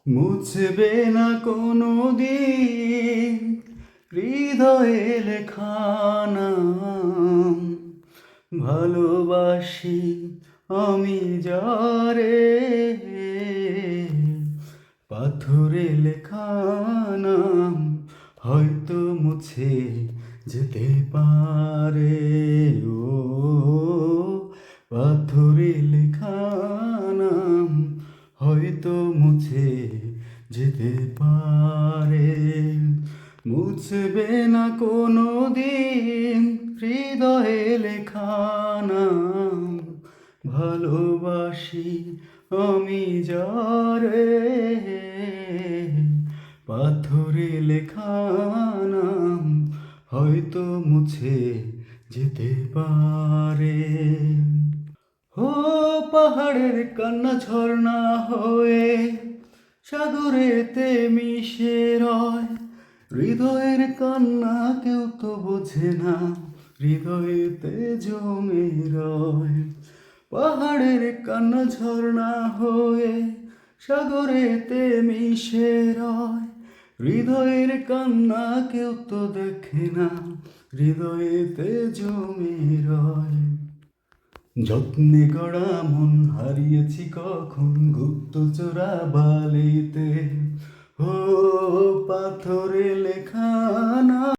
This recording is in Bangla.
মুছবে না কোনো দিন হৃদয়ে লেখা নাম। ভালোবাসি আমি যারে, পাথরে লেখা নাম হয়তো মুছে যেতে পারে। ও পাথরে লেখা নাম হয়তো মুছে যেতে পারে। মুছবে না কোনো দিন হৃদয়ে লেখা নাম। ভালোবাসি আমি যারে, পাথরে লেখা নাম হয়তো মুছে যেতে পারে। ও পাহাড়ের কান্না ঝর্ণা হয়ে সাগরেতে মিশে রয়। হৃদয়ের কান্না কেউ তো বোঝে না, হৃদয়েতে জমে রয়। পাহাড়ের কান্না ঝর্ণা হয়ে সাগরেতে মিশে রয়। হৃদয়ের কান্না কেউ তো দেখে না, হৃদয়েতে জমে রয়। যত্নে গড়া মন হারিয়েছি কখন গুপ্তচোরা বালিতে। ও পাথরে লেখা